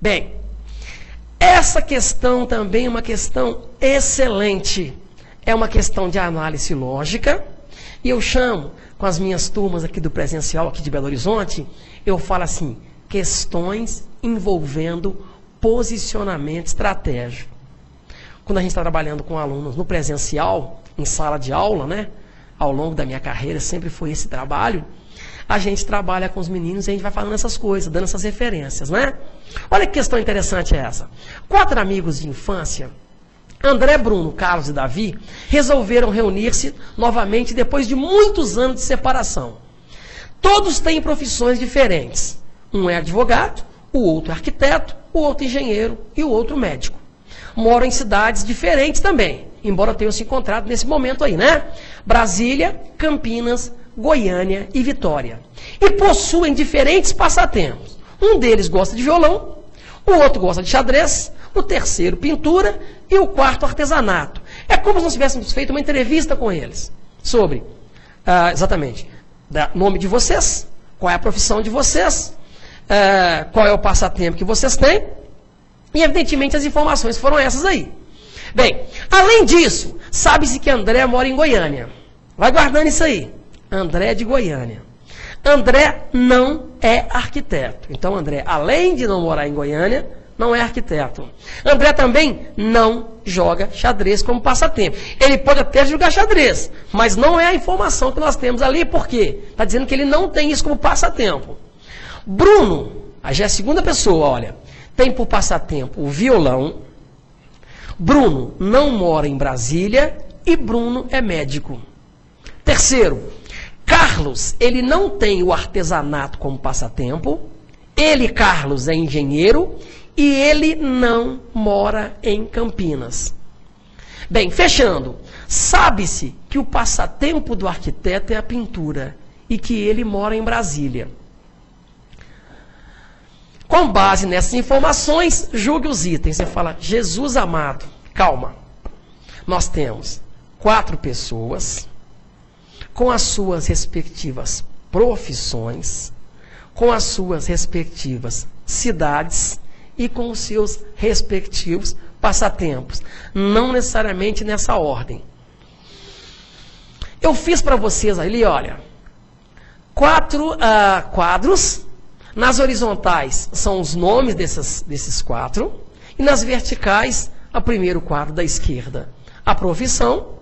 Bem, essa questão também é uma questão excelente. É uma questão de análise lógica. E eu chamo, com as minhas turmas aqui do presencial, aqui de Belo Horizonte, eu falo assim, questões envolvendo posicionamento estratégico. Quando a gente está trabalhando com alunos no presencial, em sala de aula, né? Ao longo da minha carreira sempre foi esse trabalho. A gente trabalha com os meninos e a gente vai falando essas coisas, dando essas referências, né? Olha que questão interessante essa. 4 amigos de infância, André, Bruno, Carlos e Davi, resolveram reunir-se novamente depois de muitos anos de separação. Todos têm profissões diferentes. Um é advogado, o outro é arquiteto, o outro engenheiro e o outro médico. Moram em cidades diferentes também, embora tenham se encontrado nesse momento aí, né? Brasília, Campinas, Goiânia e Vitória. E possuem diferentes passatempos. Um deles gosta de violão, o outro gosta de xadrez, o terceiro pintura e o quarto artesanato. É como se nós tivéssemos feito uma entrevista com eles sobre, exatamente, o nome de vocês, qual é a profissão de vocês, qual é o passatempo que vocês têm, e evidentemente as informações foram essas aí. Bem, além disso, sabe-se que André mora em Goiânia. Vai guardando isso aí. André de Goiânia. André não é arquiteto. Então André, além de não morar em Goiânia, não é arquiteto. André também não joga xadrez como passatempo. Ele pode até jogar xadrez, mas não é a informação que nós temos ali, porque está dizendo que ele não tem isso como passatempo. Bruno, aí já é a segunda pessoa, olha, tem por passatempo o violão. Bruno não mora em Brasília e Bruno é médico. Terceiro, Carlos, ele não tem o artesanato como passatempo. Ele, Carlos, é engenheiro e ele não mora em Campinas. Bem, fechando, sabe-se que o passatempo do arquiteto é a pintura e que ele mora em Brasília. Com base nessas informações, julgue os itens. Você fala, Jesus amado, calma. Nós temos 4 pessoas com as suas respectivas profissões, com as suas respectivas cidades e com os seus respectivos passatempos. Não necessariamente nessa ordem. Eu fiz para vocês ali, olha, 4 quadros. Nas horizontais são os nomes desses 4. E nas verticais, o primeiro quadro da esquerda, a profissão,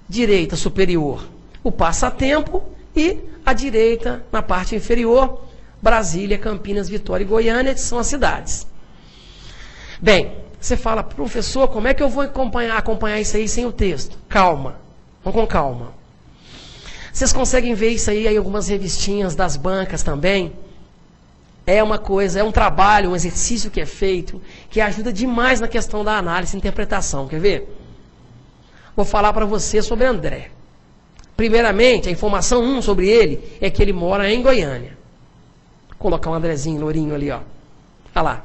direita superior, o passatempo, e a direita, na parte inferior, Brasília, Campinas, Vitória e Goiânia, que são as cidades. Bem, você fala, professor, como é que eu vou acompanhar isso aí sem o texto? Calma, vamos com calma. Vocês conseguem ver isso aí em algumas revistinhas das bancas também? É uma coisa, é um trabalho, um exercício que é feito, que ajuda demais na questão da análise e interpretação. Quer ver? Vou falar para você sobre André. Primeiramente, a informação 1 sobre ele é que ele mora em Goiânia. Vou colocar um Andrezinho, lourinho ali, ó. Olha lá.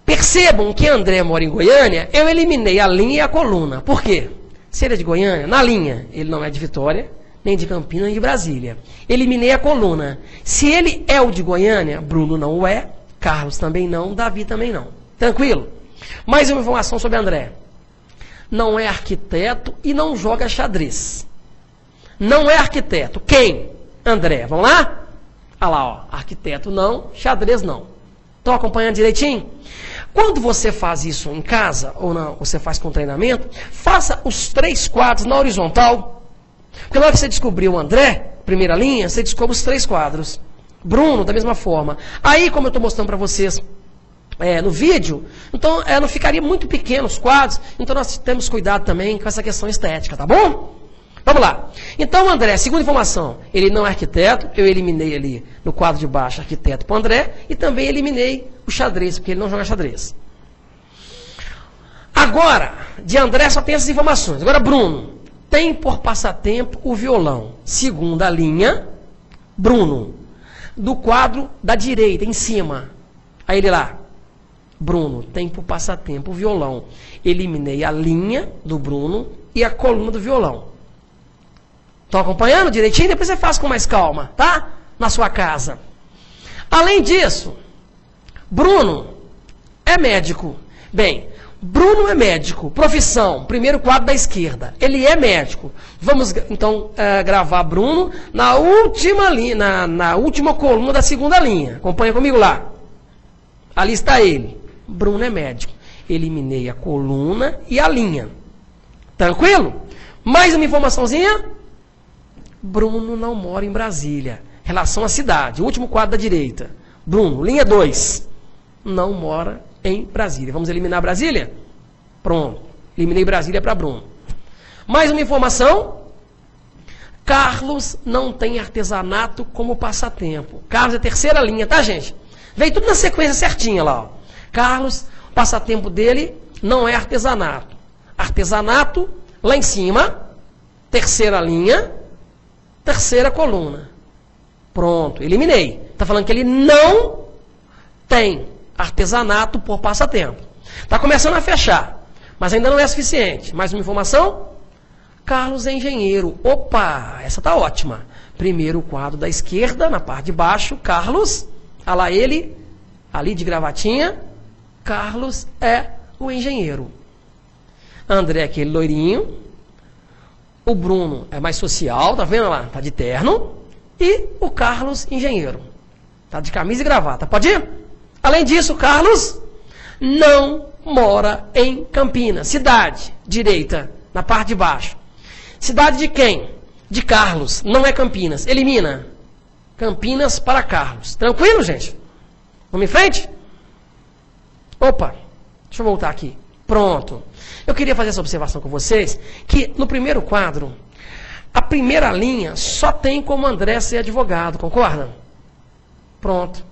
Percebam que André mora em Goiânia, eu eliminei a linha e a coluna. Por quê? Se ele é de Goiânia, na linha, ele não é de Vitória, nem de Campinas, nem de Brasília. Eliminei a coluna. Se ele é o de Goiânia, Bruno não o é, Carlos também não, Davi também não. Tranquilo? Mais uma informação sobre André. Não é arquiteto e não joga xadrez. Não é arquiteto. Quem? André. Vamos lá? Olha lá, ó. Arquiteto não, xadrez não. Estão acompanhando direitinho? Quando você faz isso em casa, ou não, você faz com treinamento, faça os 3 quadros na horizontal. Porque na hora que você descobriu o André, primeira linha, você descobre os 3 quadros. Bruno, da mesma forma. Aí, como eu estou mostrando para vocês no vídeo, então não ficaria muito pequeno os quadros, então nós temos cuidado também com essa questão estética, tá bom? Vamos lá. Então, o André, segunda informação, ele não é arquiteto, eu eliminei ali no quadro de baixo arquiteto para o André, e também eliminei o xadrez, porque ele não joga xadrez. Agora, de André só tem essas informações. Agora, Bruno. Tem por passatempo o violão. Segunda linha, Bruno. Do quadro da direita, em cima. Aí ele lá. Bruno tem por passatempo o violão. Eliminei a linha do Bruno e a coluna do violão. Estão acompanhando direitinho? Depois você faz com mais calma, tá? Na sua casa. Além disso, Bruno é médico. Bem, Bruno é médico, profissão, primeiro quadro da esquerda. Ele é médico. Vamos, então, gravar Bruno na última linha, na última coluna da segunda linha. Acompanha comigo lá. Ali está ele. Bruno é médico. Eliminei a coluna e a linha. Tranquilo? Mais uma informaçãozinha. Bruno não mora em Brasília. Relação à cidade. Último quadro da direita. Bruno, linha 2. Não mora em Brasília. Vamos eliminar Brasília? Pronto. Eliminei Brasília para Bruno. Mais uma informação. Carlos não tem artesanato como passatempo. Carlos é a terceira linha, tá, gente? Veio tudo na sequência certinha lá. Ó. Carlos, o passatempo dele não é artesanato. Artesanato, lá em cima, terceira linha, terceira coluna. Pronto, eliminei. Está falando que ele não tem artesanato por passatempo. Está começando a fechar, mas ainda não é suficiente. Mais uma informação? Carlos é engenheiro. Opa, essa está ótima. Primeiro quadro da esquerda, na parte de baixo, Carlos. Olha lá ele, ali de gravatinha. Carlos é o engenheiro. André, aquele loirinho. O Bruno é mais social, tá vendo lá? Tá de terno. E o Carlos, engenheiro. Tá de camisa e gravata. Pode ir? Além disso, Carlos não mora em Campinas. Cidade, direita, na parte de baixo. Cidade de quem? De Carlos. Não é Campinas. Elimina. Campinas para Carlos. Tranquilo, gente? Vamos em frente? Opa, deixa eu voltar aqui. Pronto. Eu queria fazer essa observação com vocês, que no primeiro quadro, a primeira linha só tem como André ser advogado, concorda? Pronto.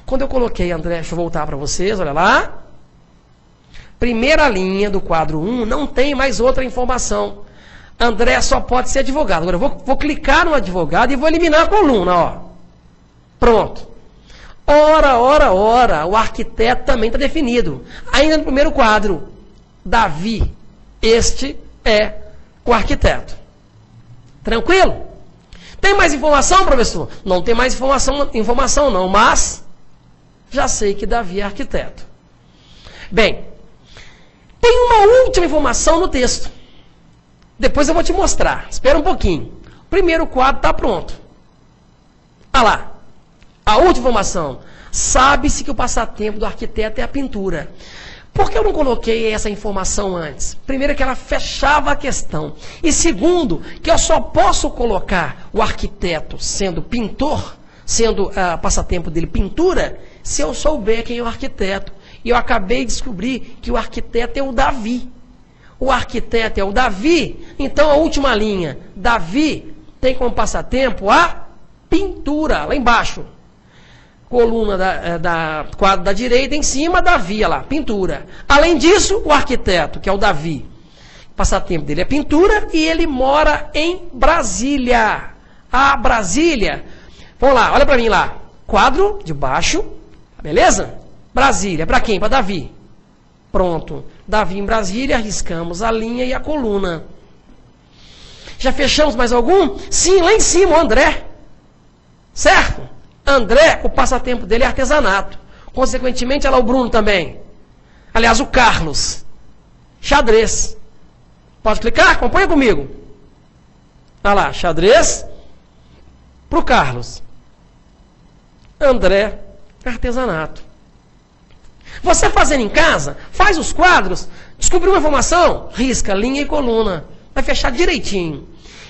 Quando eu coloquei André, deixa eu voltar para vocês, olha lá. Primeira linha do quadro 1, não tem mais outra informação. André só pode ser advogado. Agora eu vou clicar no advogado e vou eliminar a coluna, ó. Pronto. Ora, o arquiteto também está definido. Ainda no primeiro quadro, Davi, este é o arquiteto. Tranquilo? Tem mais informação, professor? Não tem mais informação não, mas já sei que Davi é arquiteto. Bem, tem uma última informação no texto. Depois eu vou te mostrar. Espera um pouquinho. O primeiro quadro está pronto. Olha lá. A última informação. Sabe-se que o passatempo do arquiteto é a pintura. Por que eu não coloquei essa informação antes? Primeiro, que ela fechava a questão. E segundo, que eu só posso colocar o arquiteto sendo pintor, sendo passatempo dele pintura, se eu souber quem é o arquiteto. E eu acabei de descobrir que o arquiteto é o Davi. O arquiteto é o Davi. Então, a última linha. Davi tem como passatempo a pintura, lá embaixo. Coluna da quadro da direita, em cima, Davi, lá, pintura. Além disso, o arquiteto, que é o Davi. O passatempo dele é pintura e ele mora em Brasília. A Brasília. Vamos lá, olha para mim lá. Quadro de baixo, beleza? Brasília, para quem? Para Davi. Pronto. Davi em Brasília, arriscamos a linha e a coluna. Já fechamos mais algum? Sim, lá em cima, o André. Certo? André, o passatempo dele é artesanato. Consequentemente, olha lá o Bruno também. Aliás, o Carlos. Xadrez. Pode clicar? Acompanha comigo. Olha lá, xadrez. Para o Carlos. André, artesanato. Você fazendo em casa, faz os quadros, descobriu uma informação, risca, linha e coluna. Vai fechar direitinho.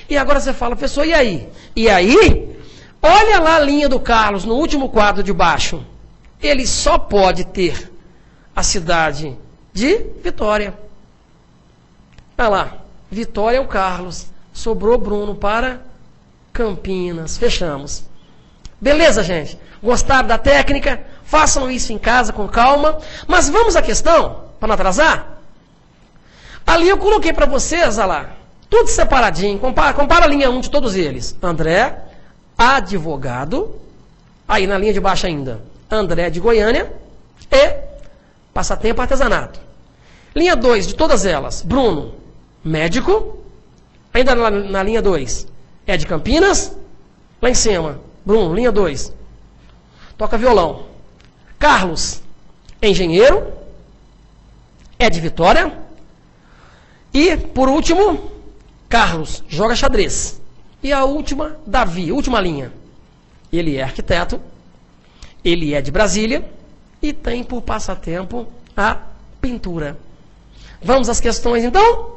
E agora você fala, professor, e aí? E aí, olha lá a linha do Carlos, no último quadro de baixo. Ele só pode ter a cidade de Vitória. Olha lá, Vitória é o Carlos. Sobrou Bruno para Campinas. Fechamos. Beleza, gente? Gostaram da técnica? Façam isso em casa com calma. Mas vamos à questão, para não atrasar? Ali eu coloquei para vocês, olha lá, tudo separadinho. Compara a linha 1 de todos eles. André, advogado. Aí na linha de baixo ainda, André de Goiânia e passatempo artesanato. Linha 2 de todas elas, Bruno, médico. Ainda na linha 2, é de Campinas. Lá em cima, Bruno, linha 2, toca violão. Carlos, engenheiro. é de Vitória. E, por último, Carlos joga xadrez. E a última, Davi, última linha. Ele é arquiteto, ele é de Brasília e tem por passatempo a pintura. Vamos às questões, então?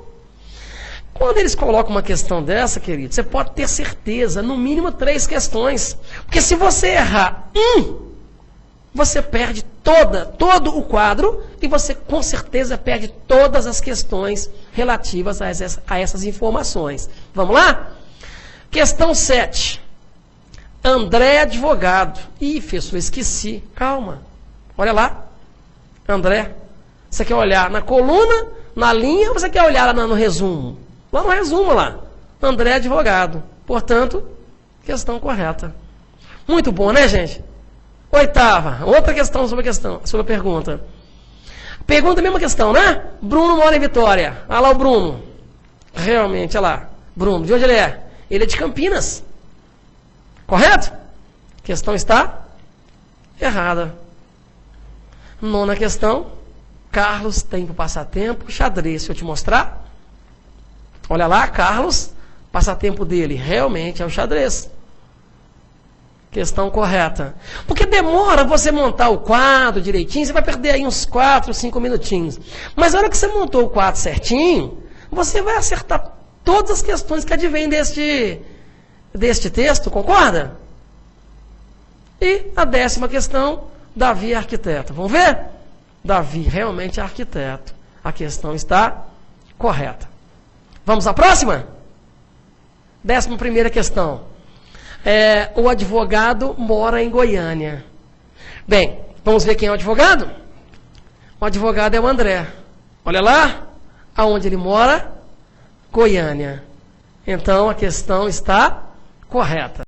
Quando eles colocam uma questão dessa, querido, você pode ter certeza, no mínimo 3 questões. Porque se você errar você perde todo o quadro e você com certeza perde todas as questões relativas a essas informações. Vamos lá? Questão 7. André advogado. Ih, professor, esqueci. Calma. Olha lá. André. Você quer olhar na coluna, na linha, ou você quer olhar lá no resumo? Lá no resumo, lá. André advogado. Portanto, questão correta. Muito bom, né, gente? 8ª. Outra questão sobre a pergunta. Pergunta a mesma questão, né? Bruno mora em Vitória. Olha lá o Bruno. Realmente, olha lá. Bruno, de onde ele é? Ele é de Campinas. Correto? A questão está errada. 9ª questão. Carlos tem por passatempo xadrez. Deixa eu te mostrar. Olha lá, Carlos, passatempo dele realmente é o xadrez. Questão correta. Porque demora você montar o quadro direitinho, você vai perder aí uns 4, 5 minutinhos. Mas na hora que você montou o quadro certinho, você vai acertar todas as questões que advêm deste texto, concorda? E a 10ª questão, Davi é arquiteto. Vamos ver? Davi realmente é arquiteto. A questão está correta. Vamos à próxima? 11ª questão. O advogado mora em Goiânia. Bem, vamos ver quem é o advogado? O advogado é o André. Olha lá, aonde ele mora? Goiânia. Então, a questão está correta.